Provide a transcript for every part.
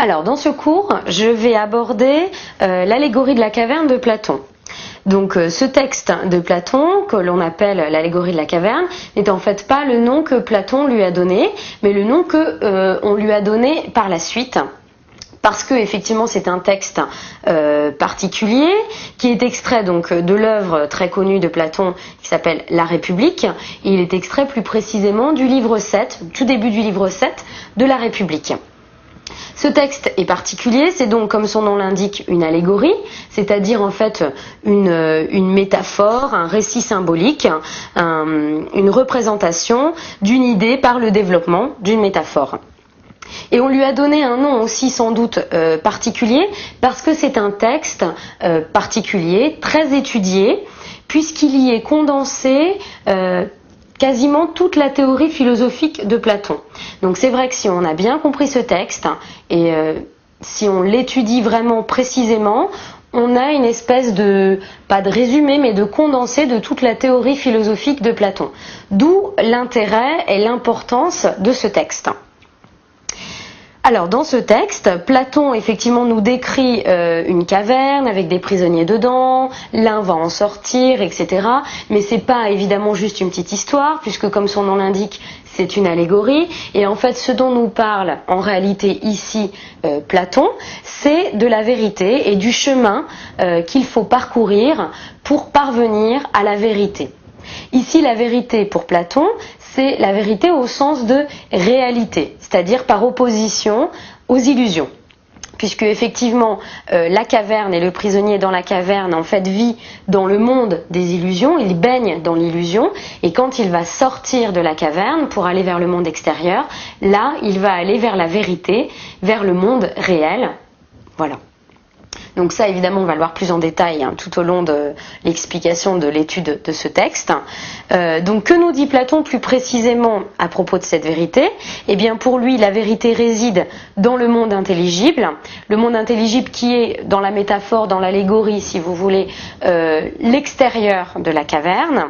Alors, dans ce cours, je vais aborder l'allégorie de la caverne de Platon. Donc, ce texte de Platon, que l'on appelle l'allégorie de la caverne, n'est en fait pas le nom que Platon lui a donné, mais le nom que on lui a donné par la suite. Parce que effectivement c'est un texte particulier qui est extrait donc de l'œuvre très connue de Platon qui s'appelle La République. Et il est extrait plus précisément du livre 7, tout début du livre 7 de La République. Ce texte est particulier, c'est donc comme son nom l'indique une allégorie, c'est-à-dire en fait une métaphore, un récit symbolique, une représentation d'une idée par le développement d'une métaphore. Et on lui a donné un nom aussi sans doute particulier parce que c'est un texte particulier, très étudié, puisqu'il y est condensé quasiment toute la théorie philosophique de Platon. Donc c'est vrai que si on a bien compris ce texte et si on l'étudie vraiment précisément, on a une espèce de, pas de résumé, mais de condensé de toute la théorie philosophique de Platon. D'où l'intérêt et l'importance de ce texte. Alors dans ce texte, Platon effectivement nous décrit une caverne avec des prisonniers dedans, l'un va en sortir, etc. Mais c'est pas évidemment juste une petite histoire, puisque comme son nom l'indique, c'est une allégorie. Et en fait, ce dont nous parle en réalité ici Platon, c'est de la vérité et du chemin qu'il faut parcourir pour parvenir à la vérité. Ici, la vérité pour Platon, c'est la vérité au sens de réalité, c'est-à-dire par opposition aux illusions. Puisque effectivement, la caverne et le prisonnier dans la caverne en fait vit dans le monde des illusions, il baigne dans l'illusion, et quand il va sortir de la caverne pour aller vers le monde extérieur, là, il va aller vers la vérité, vers le monde réel. Voilà. Donc ça, évidemment, on va le voir plus en détail tout au long de l'explication de l'étude de ce texte. Donc, que nous dit Platon plus précisément à propos de cette vérité ? Eh bien, pour lui, la vérité réside dans le monde intelligible. Le monde intelligible qui est, dans la métaphore, dans l'allégorie, si vous voulez, l'extérieur de la caverne.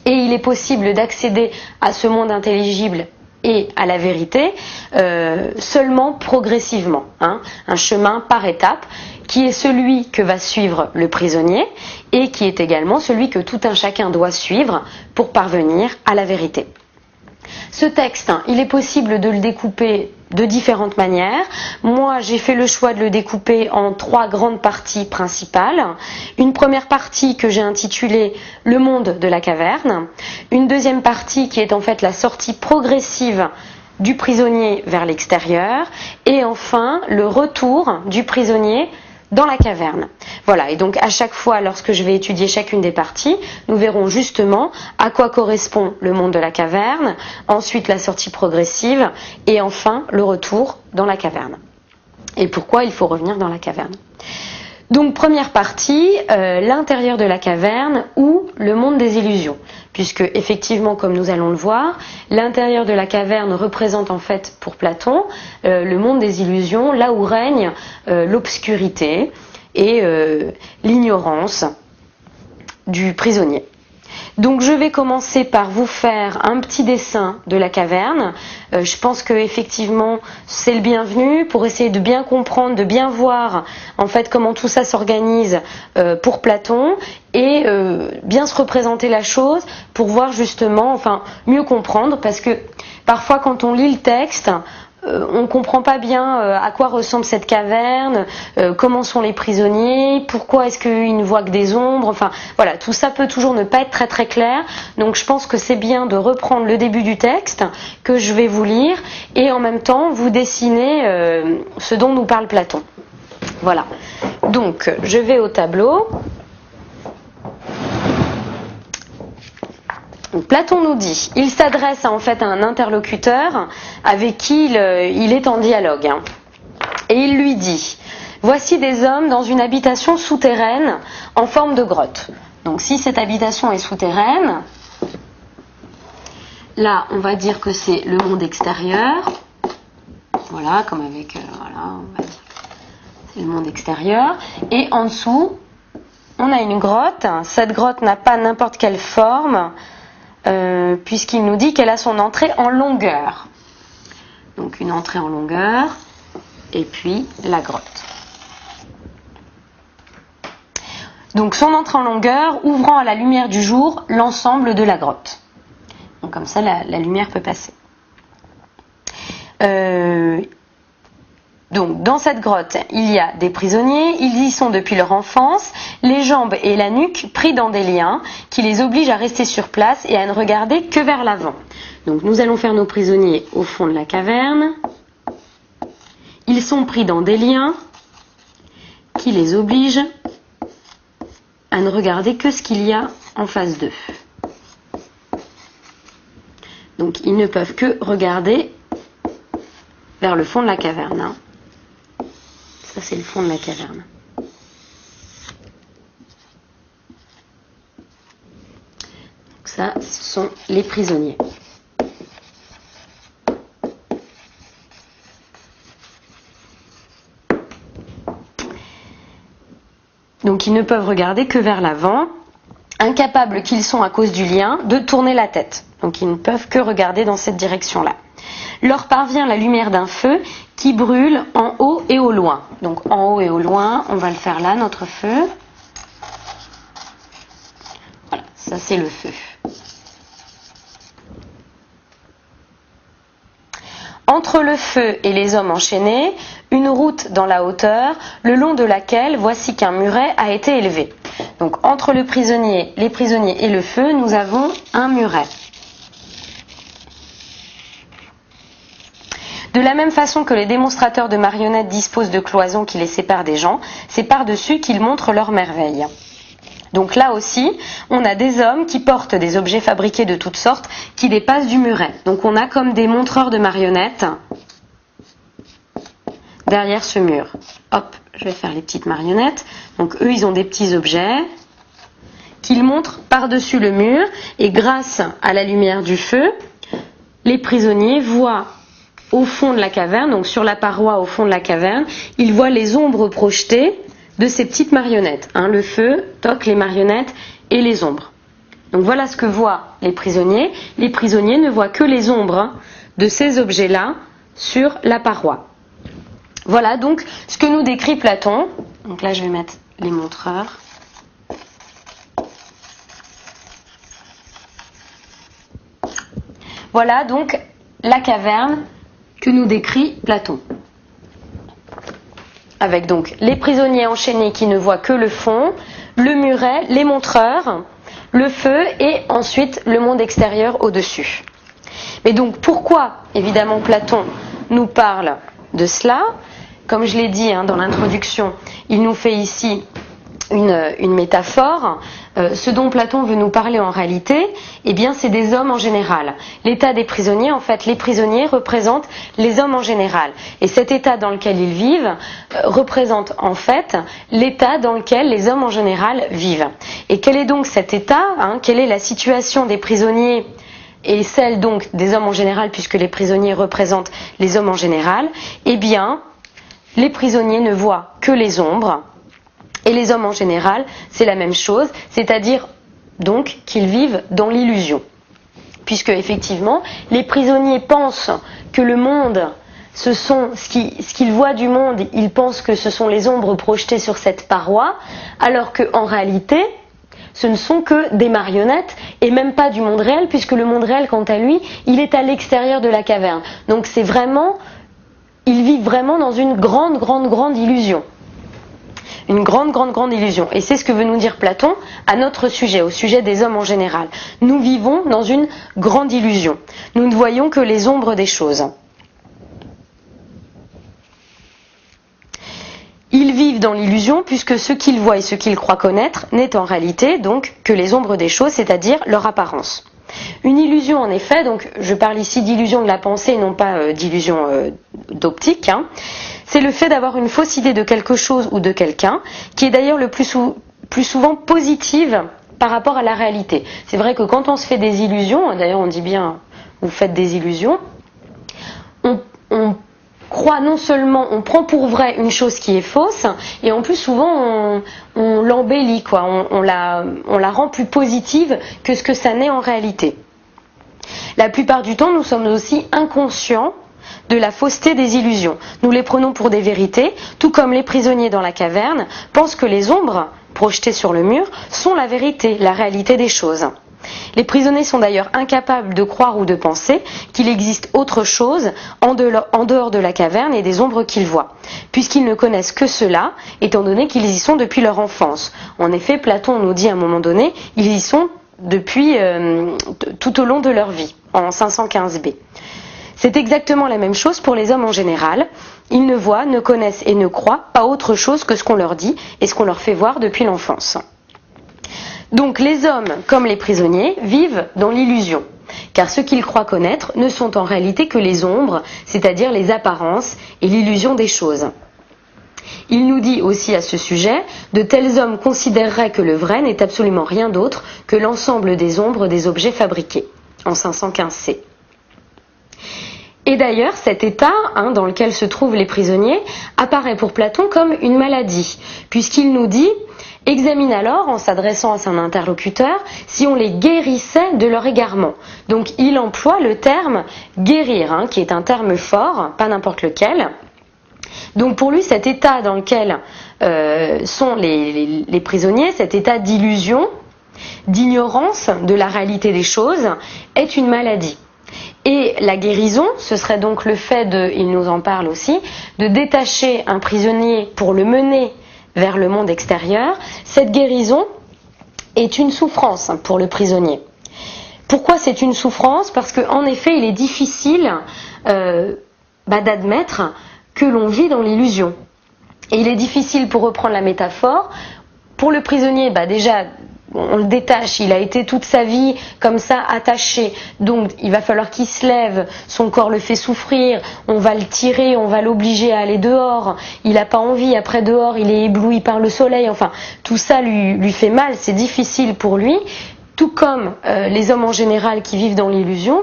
Et il est possible d'accéder à ce monde intelligible et à la vérité seulement progressivement, un chemin par étapes, qui est celui que va suivre le prisonnier et qui est également celui que tout un chacun doit suivre pour parvenir à la vérité. Ce texte, il est possible de le découper de différentes manières. Moi, j'ai fait le choix de le découper en 3 grandes parties principales. Une première partie que j'ai intitulée « Le monde de la caverne ». Une deuxième partie qui est en fait la sortie progressive du prisonnier vers l'extérieur. Et enfin, le retour du prisonnier dans la caverne. Voilà, et donc à chaque fois, lorsque je vais étudier chacune des parties, nous verrons justement à quoi correspond le monde de la caverne, ensuite la sortie progressive, et enfin le retour dans la caverne. Et pourquoi il faut revenir dans la caverne. Donc première partie, l'intérieur de la caverne ou le monde des illusions. Puisque effectivement, comme nous allons le voir, l'intérieur de la caverne représente en fait pour Platon le monde des illusions, là où règne l'obscurité et l'ignorance du prisonnier. Donc je vais commencer par vous faire un petit dessin de la caverne. Je pense que effectivement c'est le bienvenu pour essayer de bien comprendre, de bien voir en fait comment tout ça s'organise pour Platon et bien se représenter la chose pour voir justement, enfin mieux comprendre, parce que parfois quand on lit le texte, on ne comprend pas bien à quoi ressemble cette caverne, comment sont les prisonniers, pourquoi est-ce qu'ils ne voient que des ombres, enfin voilà, tout ça peut toujours ne pas être très très clair, donc je pense que c'est bien de reprendre le début du texte que je vais vous lire et en même temps vous dessiner ce dont nous parle Platon. Voilà, donc je vais au tableau. Platon nous dit, il s'adresse en fait à un interlocuteur avec qui il est en dialogue. Et il lui dit, voici des hommes dans une habitation souterraine en forme de grotte. Donc si cette habitation est souterraine, là on va dire que c'est le monde extérieur. Voilà, comme avec, voilà, on va dire, c'est le monde extérieur. Et en dessous, on a une grotte. Cette grotte n'a pas n'importe quelle forme, puisqu'il nous dit qu'elle a son entrée en longueur. Donc une entrée en longueur. et puis la grotte. Donc son entrée en longueur ouvrant à la lumière du jour l'ensemble de la grotte. Donc comme ça la lumière peut passer. Donc dans cette grotte, il y a des prisonniers, ils y sont depuis leur enfance, les jambes et la nuque pris dans des liens qui les obligent à rester sur place et à ne regarder que vers l'avant. Donc nous allons faire nos prisonniers au fond de la caverne. Ils sont pris dans des liens qui les obligent à ne regarder que ce qu'il y a en face d'eux. Donc ils ne peuvent que regarder vers le fond de la caverne. Hein. Ça, c'est le fond de la caverne. Donc ça, ce sont les prisonniers. Donc ils ne peuvent regarder que vers l'avant, incapables qu'ils sont à cause du lien de tourner la tête. Donc ils ne peuvent que regarder dans cette direction-là. Leur parvient la lumière d'un feu qui brûle en haut et au loin. Donc en haut et au loin, on va le faire là, notre feu. Voilà, ça c'est le feu. Entre le feu et les hommes enchaînés, une route dans la hauteur, le long de laquelle voici qu'un muret a été élevé. Donc entre les prisonniers et le feu, nous avons un muret. De la même façon que les démonstrateurs de marionnettes disposent de cloisons qui les séparent des gens, c'est par-dessus qu'ils montrent leurs merveilles. Donc là aussi, on a des hommes qui portent des objets fabriqués de toutes sortes qui dépassent du muret. Donc on a comme des montreurs de marionnettes derrière ce mur. Hop, je vais faire les petites marionnettes. Donc eux, ils ont des petits objets qu'ils montrent par-dessus le mur et grâce à la lumière du feu, les prisonniers voient au fond de la caverne, donc sur la paroi au fond de la caverne, ils voient les ombres projetées de ces petites marionnettes. Hein, le feu, toc, les marionnettes et les ombres. Donc voilà ce que voient les prisonniers. Les prisonniers ne voient que les ombres de ces objets-là sur la paroi. Voilà donc ce que nous décrit Platon. Donc là je vais mettre les montreurs. Voilà donc la caverne que nous décrit Platon. Avec donc les prisonniers enchaînés qui ne voient que le fond, le muret, les montreurs, le feu et ensuite le monde extérieur au-dessus. Mais donc pourquoi, évidemment, Platon nous parle de cela? Comme je l'ai dit dans l'introduction, il nous fait ici une métaphore. Ce dont Platon veut nous parler en réalité, eh bien, c'est des hommes en général. L'état des prisonniers, en fait, les prisonniers représentent les hommes en général. Et cet état dans lequel ils vivent représente en fait l'état dans lequel les hommes en général vivent. Et quel est donc cet état, quelle est la situation des prisonniers et celle donc des hommes en général, puisque les prisonniers représentent les hommes en général? Eh bien, les prisonniers ne voient que les ombres. Et les hommes en général, c'est la même chose, c'est-à-dire donc qu'ils vivent dans l'illusion. Puisque effectivement, les prisonniers pensent que le monde, ce qu'ils voient du monde, ils pensent que ce sont les ombres projetées sur cette paroi, alors qu'en réalité, ce ne sont que des marionnettes et même pas du monde réel, puisque le monde réel, quant à lui, il est à l'extérieur de la caverne. Donc c'est vraiment, ils vivent vraiment dans une grande illusion. Une grande illusion. Et c'est ce que veut nous dire Platon à notre sujet, au sujet des hommes en général. Nous vivons dans une grande illusion. Nous ne voyons que les ombres des choses. Ils vivent dans l'illusion puisque ce qu'ils voient et ce qu'ils croient connaître n'est en réalité donc que les ombres des choses, c'est-à-dire leur apparence. Une illusion en effet, donc je parle ici d'illusion de la pensée et non pas d'illusion d'optique, c'est le fait d'avoir une fausse idée de quelque chose ou de quelqu'un, qui est d'ailleurs le plus souvent positive par rapport à la réalité. C'est vrai que quand on se fait des illusions, d'ailleurs on dit bien vous faites des illusions, on croit non seulement, on prend pour vrai une chose qui est fausse, et en plus souvent on l'embellit, on la rend plus positive que ce que ça n'est en réalité. La plupart du temps, nous sommes aussi inconscients de la fausseté des illusions. Nous les prenons pour des vérités, tout comme les prisonniers dans la caverne pensent que les ombres projetées sur le mur sont la vérité, la réalité des choses. Les prisonniers sont d'ailleurs incapables de croire ou de penser qu'il existe autre chose en dehors de la caverne et des ombres qu'ils voient, puisqu'ils ne connaissent que cela, étant donné qu'ils y sont depuis leur enfance. En effet, Platon nous dit à un moment donné, ils y sont depuis tout au long de leur vie, en 515b. C'est exactement la même chose pour les hommes en général. Ils ne voient, ne connaissent et ne croient pas autre chose que ce qu'on leur dit et ce qu'on leur fait voir depuis l'enfance. Donc les hommes, comme les prisonniers, vivent dans l'illusion, car ce qu'ils croient connaître ne sont en réalité que les ombres, c'est-à-dire les apparences et l'illusion des choses. Il nous dit aussi à ce sujet, de tels hommes considéreraient que le vrai n'est absolument rien d'autre que l'ensemble des ombres des objets fabriqués, en 515c. Et d'ailleurs, cet état dans lequel se trouvent les prisonniers apparaît pour Platon comme une maladie, puisqu'il nous dit « Examine alors, en s'adressant à son interlocuteur, si on les guérissait de leur égarement ». Donc il emploie le terme « guérir », qui est un terme fort, pas n'importe lequel. Donc pour lui, cet état dans lequel sont les prisonniers, cet état d'illusion, d'ignorance de la réalité des choses, est une maladie. Et la guérison, ce serait donc le fait il nous en parle aussi, de détacher un prisonnier pour le mener vers le monde extérieur. Cette guérison est une souffrance pour le prisonnier. Pourquoi c'est une souffrance? Parce qu'en effet, il est difficile d'admettre que l'on vit dans l'illusion. Et il est difficile, pour reprendre la métaphore, pour le prisonnier, déjà, on le détache, il a été toute sa vie comme ça attaché, donc il va falloir qu'il se lève, son corps le fait souffrir, on va le tirer, on va l'obliger à aller dehors, il n'a pas envie, après dehors il est ébloui par le soleil, enfin tout ça lui fait mal, c'est difficile pour lui, tout comme les hommes en général qui vivent dans l'illusion.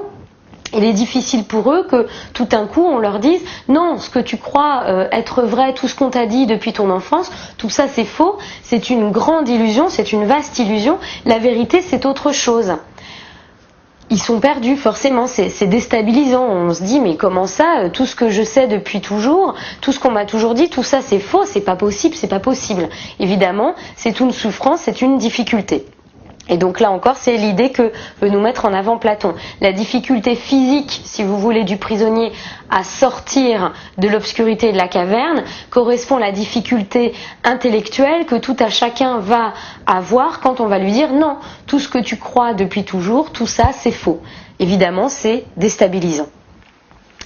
Il est difficile pour eux que tout d'un coup on leur dise non, ce que tu crois être vrai, tout ce qu'on t'a dit depuis ton enfance, tout ça c'est faux, c'est une grande illusion, c'est une vaste illusion, la vérité c'est autre chose. Ils sont perdus, forcément, c'est déstabilisant, on se dit mais comment ça, tout ce que je sais depuis toujours, tout ce qu'on m'a toujours dit, tout ça c'est faux, c'est pas possible, c'est pas possible. Évidemment, c'est une souffrance, c'est une difficulté. Et donc là encore, c'est l'idée que veut nous mettre en avant Platon. La difficulté physique, si vous voulez, du prisonnier à sortir de l'obscurité de la caverne correspond à la difficulté intellectuelle que tout à chacun va avoir quand on va lui dire non, tout ce que tu crois depuis toujours, tout ça c'est faux. Évidemment, c'est déstabilisant.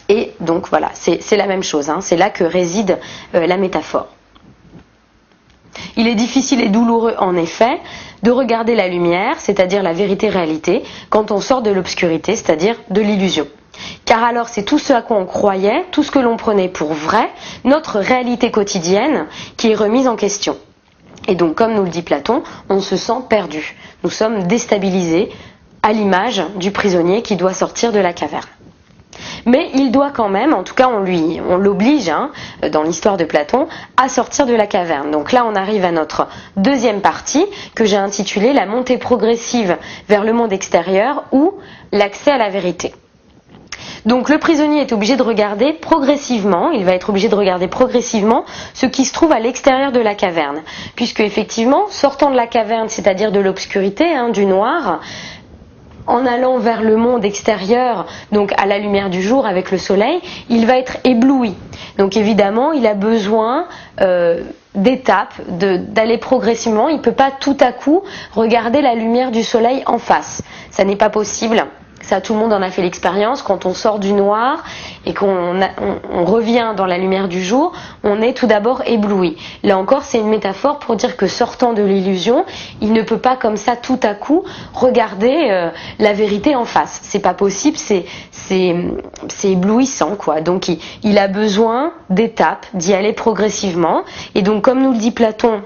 Et donc voilà, c'est la même chose, c'est là que réside la métaphore. Il est difficile et douloureux, en effet, de regarder la lumière, c'est-à-dire la vérité-réalité, quand on sort de l'obscurité, c'est-à-dire de l'illusion. Car alors c'est tout ce à quoi on croyait, tout ce que l'on prenait pour vrai, notre réalité quotidienne, qui est remise en question. Et donc, comme nous le dit Platon, on se sent perdu. Nous sommes déstabilisés à l'image du prisonnier qui doit sortir de la caverne. Mais il doit quand même, en tout cas on l'oblige, dans l'histoire de Platon, à sortir de la caverne. Donc là on arrive à notre deuxième partie, que j'ai intitulée la montée progressive vers le monde extérieur ou l'accès à la vérité. Donc le prisonnier est obligé de regarder progressivement, il va être obligé de regarder progressivement ce qui se trouve à l'extérieur de la caverne. Puisque effectivement, sortant de la caverne, c'est-à-dire de l'obscurité, du noir, en allant vers le monde extérieur, donc à la lumière du jour avec le soleil, il va être ébloui. Donc évidemment, il a besoin d'étapes, d'aller progressivement. Il ne peut pas tout à coup regarder la lumière du soleil en face. Ça n'est pas possible. Ça, tout le monde en a fait l'expérience. Quand on sort du noir et qu'on revient dans la lumière du jour, on est tout d'abord ébloui. Là encore, c'est une métaphore pour dire que sortant de l'illusion, il ne peut pas comme ça tout à coup regarder la vérité en face. C'est pas possible, c'est éblouissant, quoi. Donc il a besoin d'étapes, d'y aller progressivement. Et donc, comme nous le dit Platon,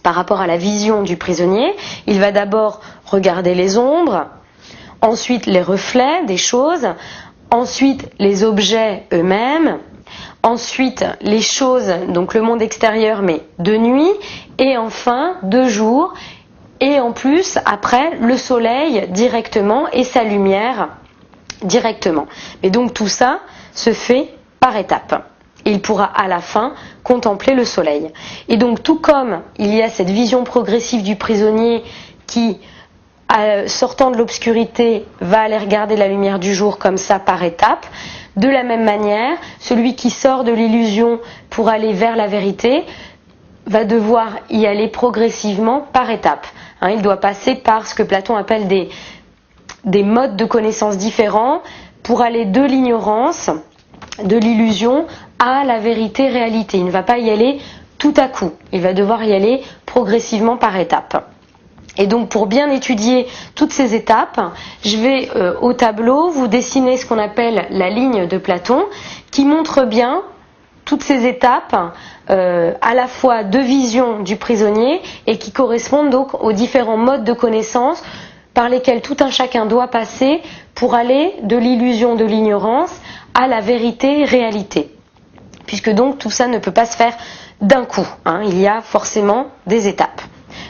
par rapport à la vision du prisonnier, il va d'abord regarder les ombres, ensuite les reflets des choses, ensuite les objets eux-mêmes, ensuite les choses, donc le monde extérieur mais de nuit, et enfin de jour, et en plus après le soleil directement et sa lumière directement. Mais donc tout ça, se fait par étapes. Il pourra à la fin contempler le soleil. Et donc tout comme il y a cette vision progressive du prisonnier qui, sortant de l'obscurité, va aller regarder la lumière du jour comme ça par étapes, de la même manière, celui qui sort de l'illusion pour aller vers la vérité va devoir y aller progressivement par étapes. Il doit passer par ce que Platon appelle des modes de connaissance différents pour aller de l'ignorance, de l'illusion à la vérité réalité. Il ne va pas y aller tout à coup, il va devoir y aller progressivement par étapes. Et donc pour bien étudier toutes ces étapes, je vais au tableau vous dessiner ce qu'on appelle la ligne de Platon, qui montre bien toutes ces étapes à la fois de vision du prisonnier et qui correspondent donc aux différents modes de connaissance par lesquels tout un chacun doit passer pour aller de l'illusion de l'ignorance à la vérité réalité. Puisque donc tout ça ne peut pas se faire d'un coup, il y a forcément des étapes.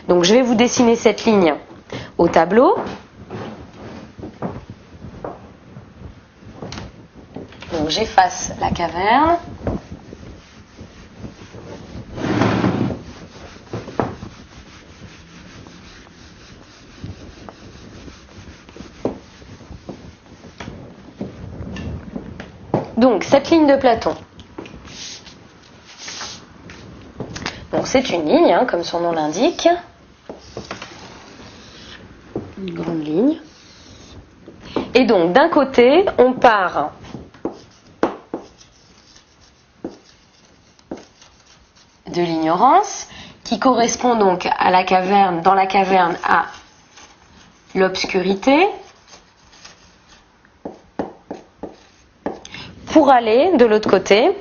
Donc je vais vous dessiner cette ligne au tableau. Donc j'efface la caverne. Donc cette ligne de Platon. Donc c'est une ligne, comme son nom l'indique. Une grande ligne. Et donc d'un côté, on part de l'ignorance, qui correspond donc à la caverne, dans la caverne à l'obscurité, pour aller de l'autre côté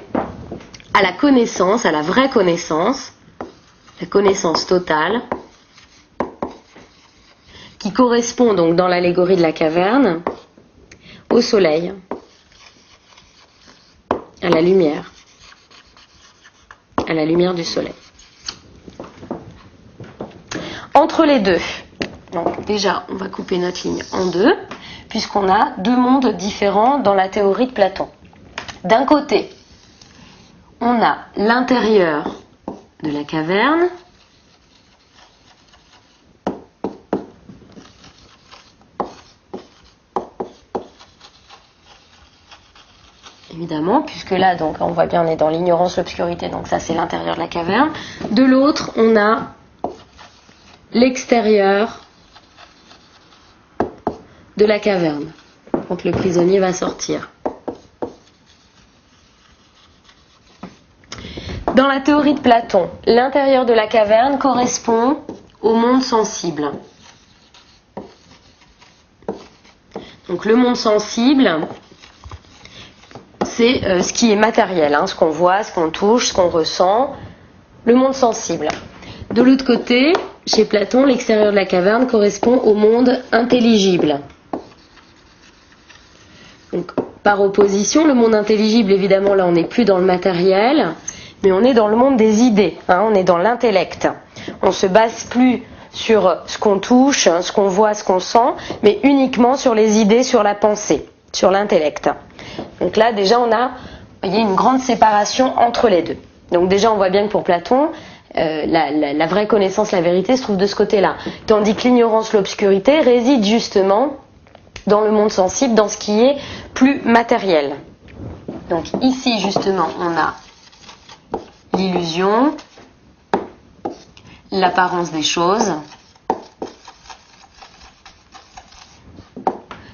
à la connaissance, à la vraie connaissance, la connaissance totale, qui correspond donc dans l'allégorie de la caverne au soleil, à la lumière du soleil. Entre les deux, donc déjà on va couper notre ligne en deux, puisqu'on a deux mondes différents dans la théorie de Platon. D'un côté, on a l'intérieur de la caverne, évidemment, puisque là, donc, on voit bien, on est dans l'ignorance, l'obscurité, donc ça c'est l'intérieur de la caverne. De l'autre, on a l'extérieur de la caverne, quand le prisonnier va sortir. Dans la théorie de Platon, l'intérieur de la caverne correspond au monde sensible. Donc le monde sensible, c'est ce qui est matériel, ce qu'on voit, ce qu'on touche, ce qu'on ressent, le monde sensible. De l'autre côté, chez Platon, l'extérieur de la caverne correspond au monde intelligible. Donc, par opposition, le monde intelligible, évidemment, là on n'est plus dans le matériel, mais on est dans le monde des idées, on est dans l'intellect. On ne se base plus sur ce qu'on touche, ce qu'on voit, ce qu'on sent, mais uniquement sur les idées, sur la pensée, sur l'intellect. Donc là, déjà, on a une grande séparation entre les deux. Donc déjà, on voit bien que pour Platon, la vraie connaissance, la vérité se trouve de ce côté-là. Tandis que l'ignorance, l'obscurité réside justement dans le monde sensible, dans ce qui est plus matériel. Donc ici, justement, on a l'illusion, l'apparence des choses,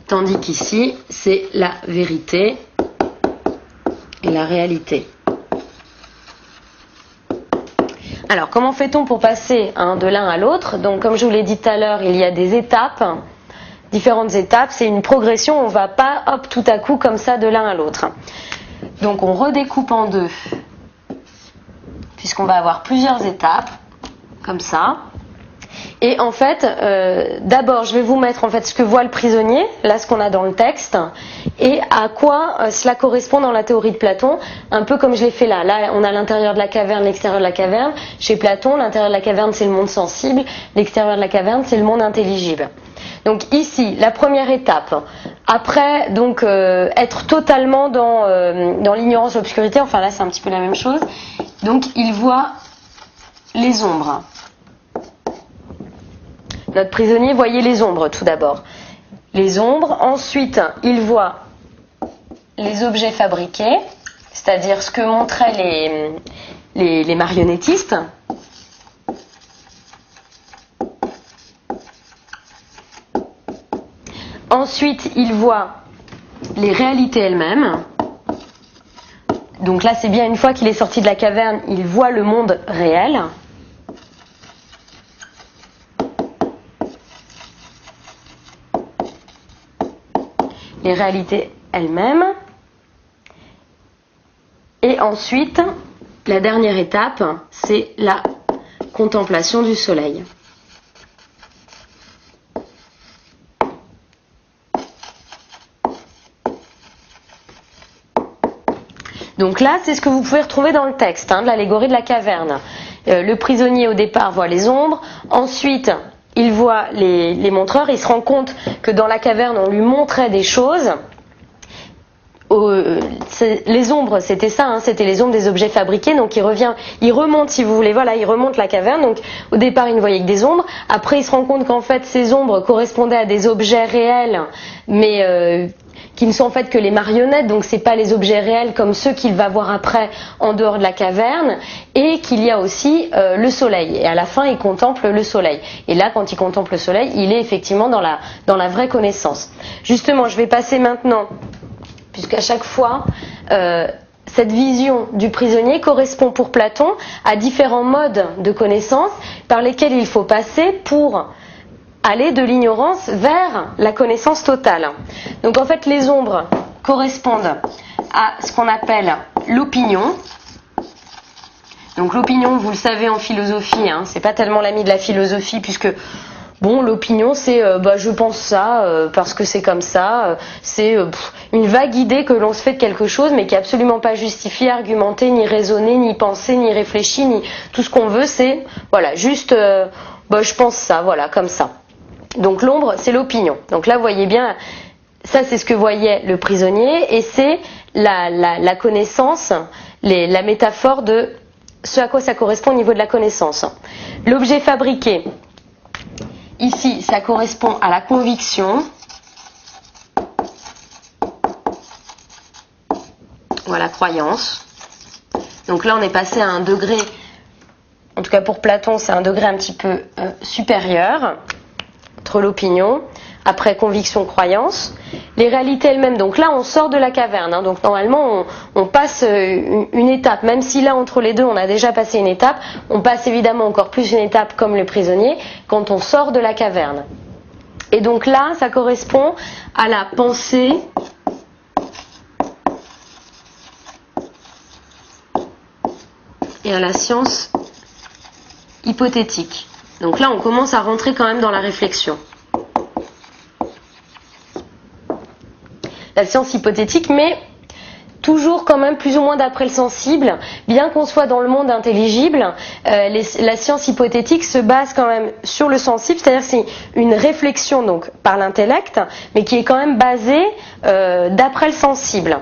tandis qu'ici, c'est la vérité et la réalité. Alors, comment fait-on pour passer de l'un à l'autre? Donc, comme je vous l'ai dit tout à l'heure, il y a des étapes, différentes étapes. C'est une progression, on ne va pas, hop, tout à coup, comme ça, de l'un à l'autre. Donc, on redécoupe en deux, puisqu'on va avoir plusieurs étapes, comme ça. Et en fait, d'abord, je vais vous mettre en fait ce que voit le prisonnier, là ce qu'on a dans le texte, et à quoi cela correspond dans la théorie de Platon, un peu comme je l'ai fait là. Là, on a l'intérieur de la caverne, l'extérieur de la caverne. Chez Platon, l'intérieur de la caverne, c'est le monde sensible, l'extérieur de la caverne, c'est le monde intelligible. Donc ici, la première étape, après donc être totalement dans l'ignorance, l'obscurité, enfin là c'est un petit peu la même chose, donc il voit les ombres. Notre prisonnier voyait les ombres tout d'abord. Les ombres, ensuite il voit les objets fabriqués, c'est-à-dire ce que montraient les marionnettistes. Ensuite, il voit les réalités elles-mêmes. Donc là, c'est bien une fois qu'il est sorti de la caverne, il voit le monde réel. Les réalités elles-mêmes. Et ensuite, la dernière étape, c'est la contemplation du soleil. Donc là, c'est ce que vous pouvez retrouver dans le texte de l'allégorie de la caverne. Le prisonnier au départ voit les ombres, ensuite il voit les montreurs, il se rend compte que dans la caverne on lui montrait des choses. Les ombres, c'était ça, c'était les ombres des objets fabriqués, donc il remonte si vous voulez, voilà, il remonte la caverne, donc au départ il ne voyait que des ombres, après il se rend compte qu'en fait ces ombres correspondaient à des objets réels, mais qui ne sont en fait que les marionnettes, donc c'est pas les objets réels comme ceux qu'il va voir après en dehors de la caverne, et qu'il y a aussi le soleil, et à la fin il contemple le soleil, et là quand il contemple le soleil, il est effectivement dans la vraie connaissance. Justement, je vais passer maintenant, puisqu'à chaque fois, cette vision du prisonnier correspond pour Platon à différents modes de connaissance par lesquels il faut passer pour aller de l'ignorance vers la connaissance totale. Donc en fait, les ombres correspondent à ce qu'on appelle l'opinion. Donc l'opinion, vous le savez en philosophie, c'est pas tellement l'ami de la philosophie, puisque bon, l'opinion, c'est je pense ça parce que c'est comme ça. C'est une vague idée que l'on se fait de quelque chose, mais qui est absolument pas justifiée, argumentée, ni raisonnée, ni pensée, ni réfléchie, ni tout ce qu'on veut. C'est voilà, juste je pense ça, voilà, comme ça. Donc l'ombre, c'est l'opinion. Donc là, vous voyez bien, ça c'est ce que voyait le prisonnier, et c'est la connaissance, la métaphore de ce à quoi ça correspond au niveau de la connaissance. L'objet fabriqué. Ici, ça correspond à la conviction. Ou à la croyance. Donc là, on est passé à un degré, en tout cas pour Platon, c'est un degré un petit peu supérieur, entre l'opinion, après conviction, croyance. Les réalités elles-mêmes, donc là, on sort de la caverne. Donc normalement, on passe une étape, même si là, entre les deux, on a déjà passé une étape, on passe évidemment encore plus une étape comme le prisonnier, quand on sort de la caverne. Et donc là, ça correspond à la pensée et à la science hypothétique. Donc là, on commence à rentrer quand même dans la réflexion. La science hypothétique, mais toujours quand même plus ou moins d'après le sensible, bien qu'on soit dans le monde intelligible, la science hypothétique se base quand même sur le sensible, c'est-à-dire c'est une réflexion donc par l'intellect, mais qui est quand même basée d'après le sensible.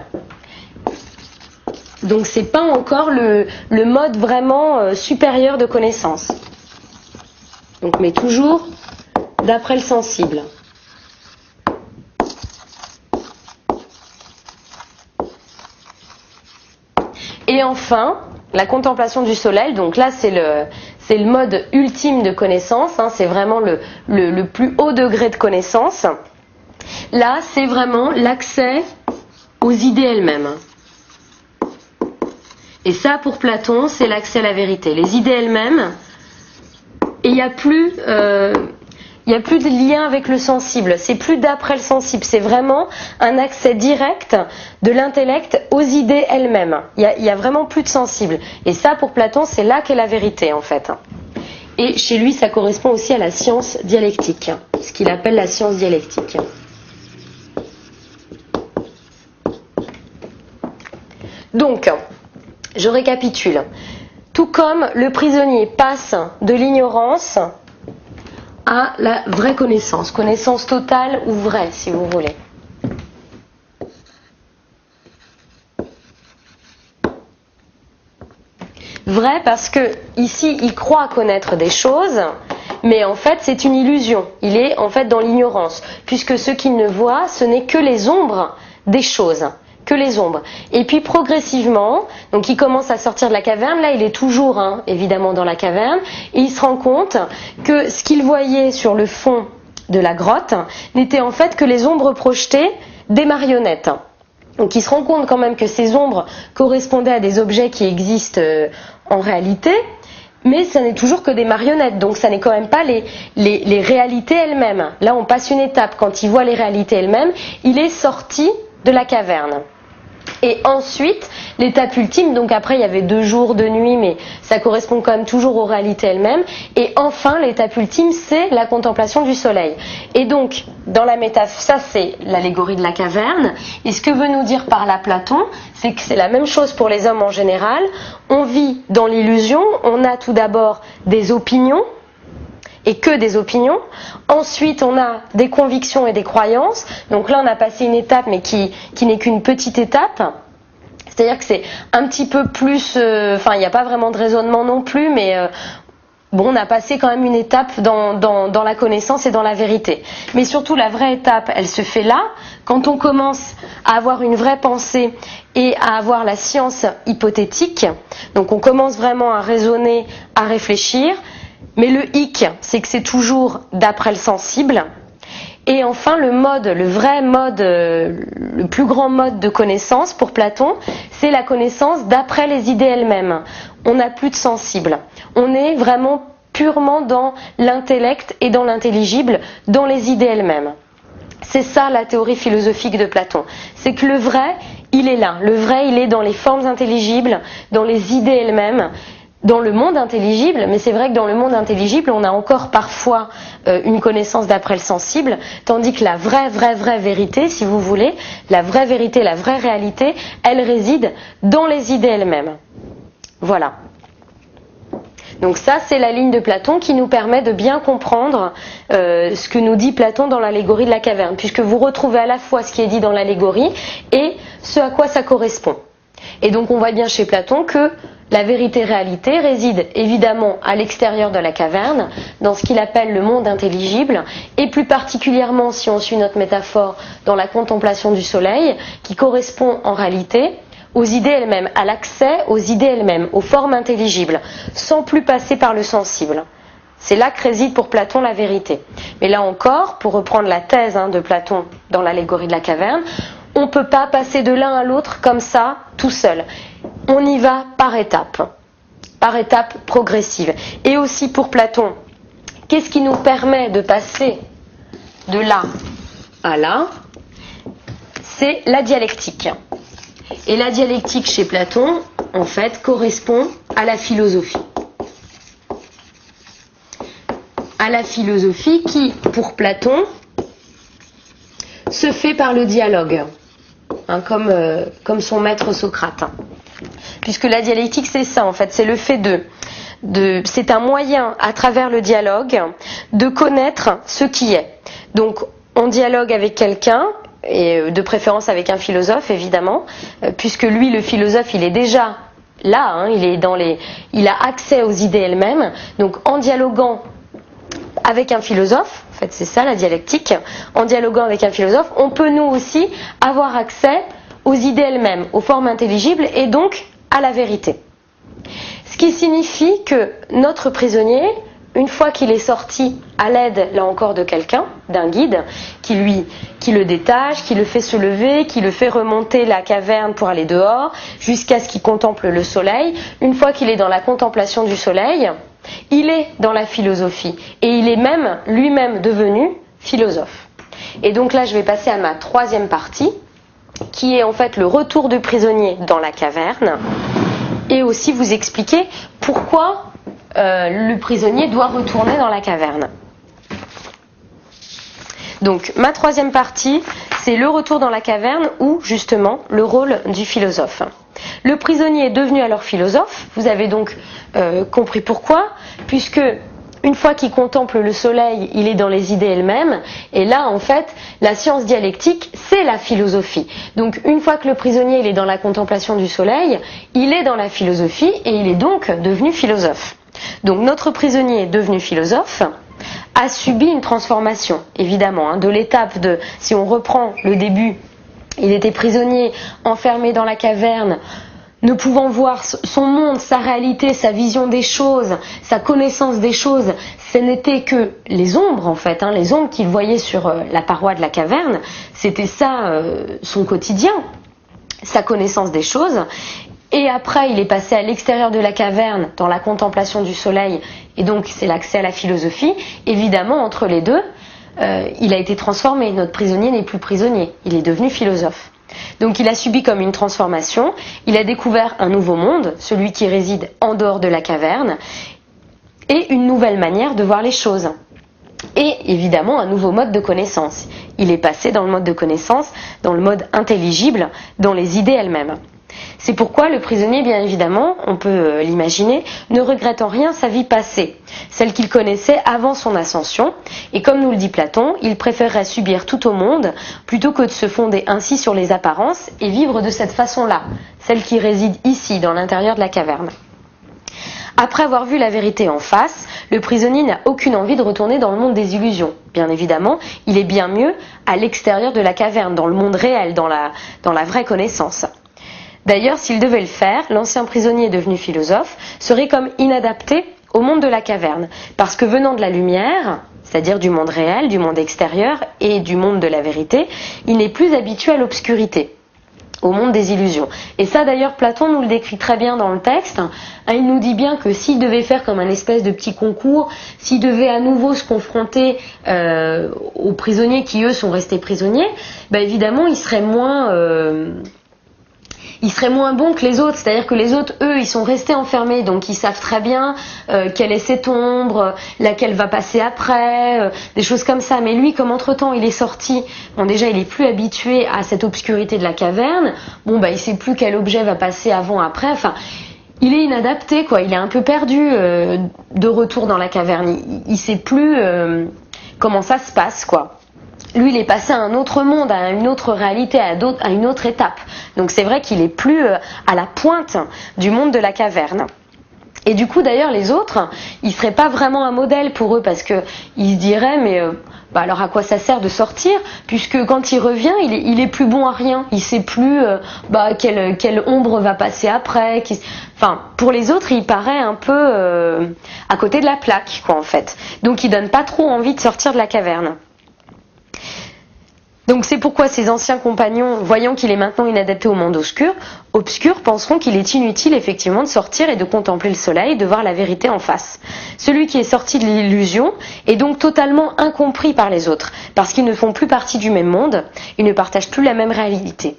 Donc c'est pas encore le mode vraiment supérieur de connaissance. Donc mais toujours d'après le sensible. Et enfin, la contemplation du soleil, donc là c'est le mode ultime de connaissance, c'est vraiment le plus haut degré de connaissance. Là c'est vraiment l'accès aux idées elles-mêmes. Et ça pour Platon c'est l'accès à la vérité. Les idées elles-mêmes, et il n'y a plus de lien avec le sensible, c'est plus d'après le sensible, c'est vraiment un accès direct de l'intellect aux idées elles-mêmes. Il y a vraiment plus de sensible. Et ça, pour Platon, c'est là qu'est la vérité, en fait. Et chez lui, ça correspond aussi à la science dialectique, ce qu'il appelle la science dialectique. Donc, je récapitule. Tout comme le prisonnier passe de l'ignorance à la vraie connaissance, connaissance totale ou vraie si vous voulez. Vrai parce que ici il croit connaître des choses, mais en fait c'est une illusion, il est en fait dans l'ignorance, puisque ce qu'il ne voit ce n'est que les ombres des choses, que les ombres. Et puis progressivement, donc il commence à sortir de la caverne, là il est toujours évidemment dans la caverne, et il se rend compte que ce qu'il voyait sur le fond de la grotte n'était en fait que les ombres projetées des marionnettes. Donc il se rend compte quand même que ces ombres correspondaient à des objets qui existent en réalité, mais ça n'est toujours que des marionnettes, donc ça n'est quand même pas les réalités elles-mêmes. Là on passe une étape, quand il voit les réalités elles-mêmes, il est sorti de la caverne. Et ensuite, l'étape ultime, donc après il y avait 2 jours, 2 nuits, mais ça correspond quand même toujours aux réalités elles-mêmes. Et enfin, l'étape ultime, c'est la contemplation du soleil. Et donc, dans la métaphore, ça c'est l'allégorie de la caverne. Et ce que veut nous dire par là Platon, c'est que c'est la même chose pour les hommes en général. On vit dans l'illusion, on a tout d'abord des opinions, et que des opinions. Ensuite, on a des convictions et des croyances. Donc là, on a passé une étape, mais qui n'est qu'une petite étape. C'est-à-dire que c'est un petit peu plus... il n'y a pas vraiment de raisonnement non plus, mais on a passé quand même une étape dans la connaissance et dans la vérité. Mais surtout, la vraie étape, elle se fait là, quand on commence à avoir une vraie pensée et à avoir la science hypothétique. Donc on commence vraiment à raisonner, à réfléchir. Mais le hic, c'est que c'est toujours d'après le sensible. Et enfin, le vrai mode, le plus grand mode de connaissance pour Platon, c'est la connaissance d'après les idées elles-mêmes. On n'a plus de sensible. On est vraiment purement dans l'intellect et dans l'intelligible, dans les idées elles-mêmes. C'est ça la théorie philosophique de Platon. C'est que le vrai, il est là. Le vrai, il est dans les formes intelligibles, dans les idées elles-mêmes, dans le monde intelligible, mais c'est vrai que dans le monde intelligible, on a encore parfois une connaissance d'après le sensible, tandis que la vraie vérité, si vous voulez, la vraie vérité, la vraie réalité, elle réside dans les idées elles-mêmes. Voilà. Donc ça, c'est la ligne de Platon qui nous permet de bien comprendre ce que nous dit Platon dans l'allégorie de la caverne, puisque vous retrouvez à la fois ce qui est dit dans l'allégorie et ce à quoi ça correspond. Et donc on voit bien chez Platon que la vérité-réalité réside évidemment à l'extérieur de la caverne, dans ce qu'il appelle le monde intelligible, et plus particulièrement, si on suit notre métaphore, dans la contemplation du soleil, qui correspond en réalité aux idées elles-mêmes, à l'accès aux idées elles-mêmes, aux formes intelligibles, sans plus passer par le sensible. C'est là que réside pour Platon la vérité. Mais là encore, pour reprendre la thèse de Platon dans l'allégorie de la caverne, on ne peut pas passer de l'un à l'autre comme ça, tout seul. On y va par étapes progressives. Et aussi pour Platon, qu'est-ce qui nous permet de passer de là à là? C'est la dialectique. Et la dialectique chez Platon, en fait, correspond à la philosophie. À la philosophie qui, pour Platon, se fait par le dialogue, comme son maître Socrate. Puisque la dialectique, c'est ça, en fait, c'est le fait c'est un moyen, à travers le dialogue, de connaître ce qui est. Donc, on dialogue avec quelqu'un, et de préférence avec un philosophe, évidemment, puisque lui, le philosophe, il est déjà là, il a accès aux idées elles-mêmes. Donc, en dialoguant avec un philosophe, en fait, c'est ça la dialectique, en dialoguant avec un philosophe, on peut nous aussi avoir accès aux idées elles-mêmes, aux formes intelligibles et donc à la vérité. Ce qui signifie que notre prisonnier, une fois qu'il est sorti à l'aide, là encore, de quelqu'un, d'un guide, qui le détache, qui le fait se lever, qui le fait remonter la caverne pour aller dehors, jusqu'à ce qu'il contemple le soleil, une fois qu'il est dans la contemplation du soleil, il est dans la philosophie. Et il est même lui-même devenu philosophe. Et donc là, je vais passer à ma troisième partie, qui est en fait le retour du prisonnier dans la caverne, et aussi vous expliquer pourquoi le prisonnier doit retourner dans la caverne. Donc ma troisième partie, c'est le retour dans la caverne ou justement le rôle du philosophe. Le prisonnier est devenu alors philosophe, vous avez donc compris pourquoi, puisque Une fois qu'il contemple le soleil, il est dans les idées elles-mêmes. Et là, en fait, la science dialectique, c'est la philosophie. Donc, une fois que le prisonnier il est dans la contemplation du soleil, il est dans la philosophie et il est donc devenu philosophe. Donc, notre prisonnier est devenu philosophe, a subi une transformation, évidemment, de l'étape de, si on reprend le début, il était prisonnier, enfermé dans la caverne, ne pouvant voir son monde, sa réalité, sa vision des choses, sa connaissance des choses, ce n'était que les ombres en fait, les ombres qu'il voyait sur la paroi de la caverne, c'était ça son quotidien, sa connaissance des choses. Et après, il est passé à l'extérieur de la caverne, dans la contemplation du soleil, et donc c'est l'accès à la philosophie. Évidemment, entre les deux, il a été transformé. Notre prisonnier n'est plus prisonnier, il est devenu philosophe. Donc il a subi comme une transformation, il a découvert un nouveau monde, celui qui réside en dehors de la caverne, et une nouvelle manière de voir les choses. Et évidemment un nouveau mode de connaissance. Il est passé dans le mode de connaissance, dans le mode intelligible, dans les idées elles-mêmes. C'est pourquoi le prisonnier, bien évidemment, on peut l'imaginer, ne regrette en rien sa vie passée, celle qu'il connaissait avant son ascension, et comme nous le dit Platon, il préférerait subir tout au monde plutôt que de se fonder ainsi sur les apparences et vivre de cette façon-là, celle qui réside ici, dans l'intérieur de la caverne. Après avoir vu la vérité en face, le prisonnier n'a aucune envie de retourner dans le monde des illusions. Bien évidemment, il est bien mieux à l'extérieur de la caverne, dans le monde réel, dans la vraie connaissance. D'ailleurs, s'il devait le faire, l'ancien prisonnier devenu philosophe serait comme inadapté au monde de la caverne, parce que venant de la lumière, c'est-à-dire du monde réel, du monde extérieur et du monde de la vérité, il n'est plus habitué à l'obscurité, au monde des illusions. Et ça d'ailleurs, Platon nous le décrit très bien dans le texte. Il nous dit bien que s'il devait faire comme un espèce de petit concours, s'il devait à nouveau se confronter aux prisonniers qui eux sont restés prisonniers, évidemment il serait moins bon que les autres, c'est-à-dire que les autres, eux, ils sont restés enfermés, donc ils savent très bien quelle est cette ombre, laquelle va passer après, des choses comme ça. Mais lui, comme entre-temps, il est sorti, déjà, il est plus habitué à cette obscurité de la caverne, il sait plus quel objet va passer avant, après, il est inadapté, quoi. Il est un peu perdu de retour dans la caverne. Il sait plus comment ça se passe, quoi. Lui, il est passé à un autre monde, à une autre réalité, à une autre étape. Donc c'est vrai qu'il est plus à la pointe du monde de la caverne. Et du coup, d'ailleurs, les autres, ils seraient pas vraiment un modèle pour eux, parce que ils se diraient, mais alors à quoi ça sert de sortir, puisque quand il revient, il est plus bon à rien. Il sait plus quelle ombre va passer après. Pour les autres, il paraît un peu à côté de la plaque, quoi, en fait. Donc il donne pas trop envie de sortir de la caverne. Donc c'est pourquoi ces anciens compagnons, voyant qu'il est maintenant inadapté au monde obscur, penseront qu'il est inutile effectivement de sortir et de contempler le soleil, de voir la vérité en face. Celui qui est sorti de l'illusion est donc totalement incompris par les autres, parce qu'ils ne font plus partie du même monde, ils ne partagent plus la même réalité.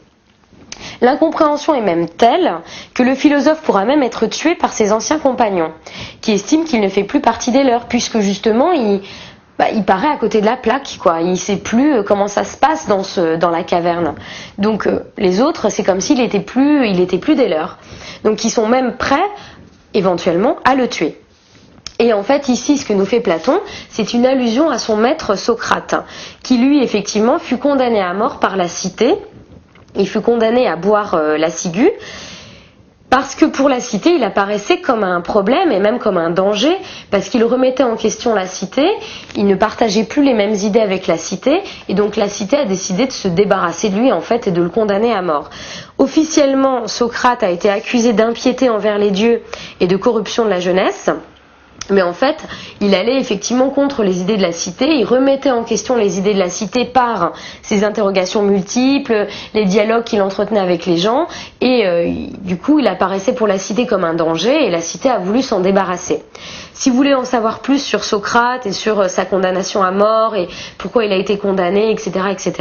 L'incompréhension est même telle que le philosophe pourra même être tué par ses anciens compagnons, qui estiment qu'il ne fait plus partie des leurs, puisque justement il paraît à côté de la plaque, quoi. Il sait plus comment ça se passe dans la caverne. Donc les autres, c'est comme s'il était plus des leurs. Donc ils sont même prêts, éventuellement, à le tuer. Et en fait, ici, ce que nous fait Platon, c'est une allusion à son maître Socrate, qui lui, effectivement, fut condamné à mort par la cité. Il fut condamné à boire la ciguë, parce que pour la cité, il apparaissait comme un problème et même comme un danger, parce qu'il remettait en question la cité, il ne partageait plus les mêmes idées avec la cité, et donc la cité a décidé de se débarrasser de lui en fait et de le condamner à mort. Officiellement, Socrate a été accusé d'impiété envers les dieux et de corruption de la jeunesse. Mais en fait, il allait effectivement contre les idées de la cité, il remettait en question les idées de la cité par ses interrogations multiples, les dialogues qu'il entretenait avec les gens, et du coup il apparaissait pour la cité comme un danger, et la cité a voulu s'en débarrasser. Si vous voulez en savoir plus sur Socrate et sur sa condamnation à mort, et pourquoi il a été condamné, etc.,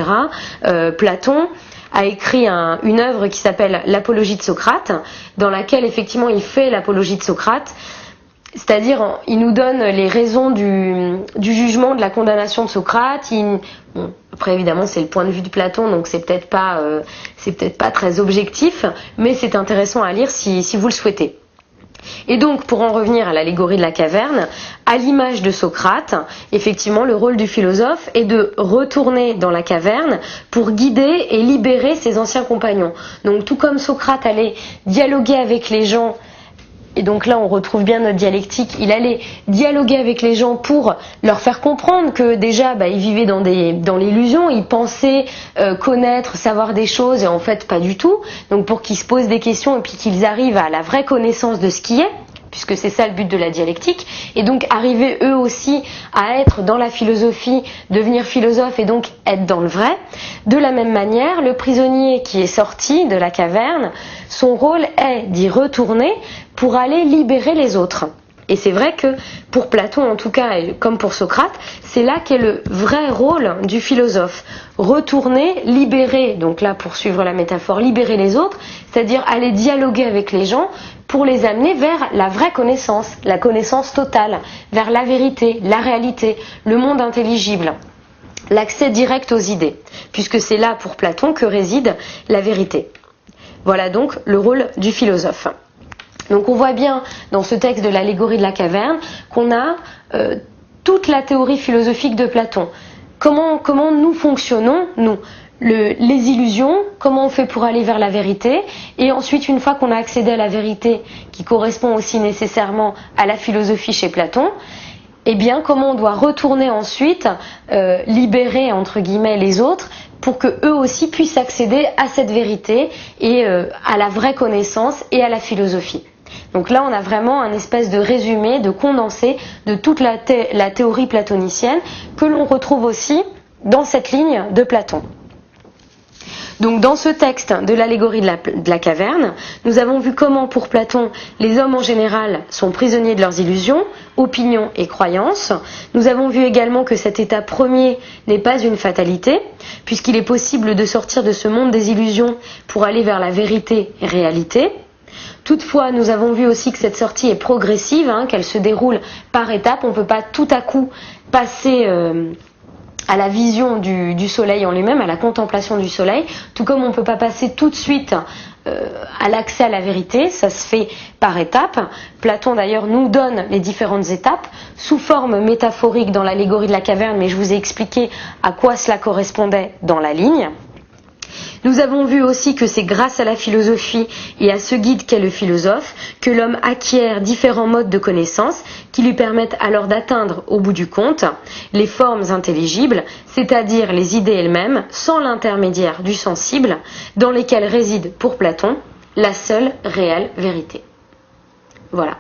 Platon a écrit une œuvre qui s'appelle l'Apologie de Socrate, dans laquelle effectivement il fait l'apologie de Socrate. C'est-à-dire, il nous donne les raisons du jugement, de la condamnation de Socrate. Après, évidemment, c'est le point de vue de Platon, donc c'est peut-être pas très objectif, mais c'est intéressant à lire si vous le souhaitez. Et donc, pour en revenir à l'allégorie de la caverne, à l'image de Socrate, effectivement, le rôle du philosophe est de retourner dans la caverne pour guider et libérer ses anciens compagnons. Donc, tout comme Socrate allait dialoguer avec les gens, et donc là on retrouve bien notre dialectique, il allait dialoguer avec les gens pour leur faire comprendre que déjà ils vivaient dans l'illusion, ils pensaient connaître, savoir des choses et en fait pas du tout, donc pour qu'ils se posent des questions et puis qu'ils arrivent à la vraie connaissance de ce qui est, puisque c'est ça le but de la dialectique, et donc arriver eux aussi à être dans la philosophie, devenir philosophe et donc être dans le vrai. De la même manière, le prisonnier qui est sorti de la caverne, son rôle est d'y retourner pour aller libérer les autres. Et c'est vrai que pour Platon en tout cas, et comme pour Socrate, c'est là qu'est le vrai rôle du philosophe. Retourner, libérer, donc là pour suivre la métaphore, libérer les autres, c'est-à-dire aller dialoguer avec les gens pour les amener vers la vraie connaissance, la connaissance totale, vers la vérité, la réalité, le monde intelligible, l'accès direct aux idées, puisque c'est là pour Platon que réside la vérité. Voilà donc le rôle du philosophe. Donc on voit bien dans ce texte de l'allégorie de la caverne qu'on a toute la théorie philosophique de Platon. Comment nous fonctionnons, nous, les illusions, comment on fait pour aller vers la vérité, et ensuite une fois qu'on a accédé à la vérité qui correspond aussi nécessairement à la philosophie chez Platon, eh bien comment on doit retourner ensuite libérer entre guillemets les autres pour que eux aussi puissent accéder à cette vérité et à la vraie connaissance et à la philosophie. Donc là, on a vraiment un espèce de résumé, de condensé de toute la théorie platonicienne que l'on retrouve aussi dans cette ligne de Platon. Donc dans ce texte de l'allégorie de la caverne, nous avons vu comment pour Platon, les hommes en général sont prisonniers de leurs illusions, opinions et croyances. Nous avons vu également que cet état premier n'est pas une fatalité, puisqu'il est possible de sortir de ce monde des illusions pour aller vers la vérité et réalité. Toutefois, nous avons vu aussi que cette sortie est progressive, qu'elle se déroule par étapes. On ne peut pas tout à coup passer à la vision du soleil en lui-même, à la contemplation du soleil, tout comme on ne peut pas passer tout de suite à l'accès à la vérité, ça se fait par étapes. Platon d'ailleurs nous donne les différentes étapes sous forme métaphorique dans l'allégorie de la caverne, mais je vous ai expliqué à quoi cela correspondait dans la ligne. Nous avons vu aussi que c'est grâce à la philosophie et à ce guide qu'est le philosophe que l'homme acquiert différents modes de connaissance qui lui permettent alors d'atteindre au bout du compte les formes intelligibles, c'est-à-dire les idées elles-mêmes, sans l'intermédiaire du sensible, dans lesquelles réside pour Platon la seule réelle vérité. Voilà.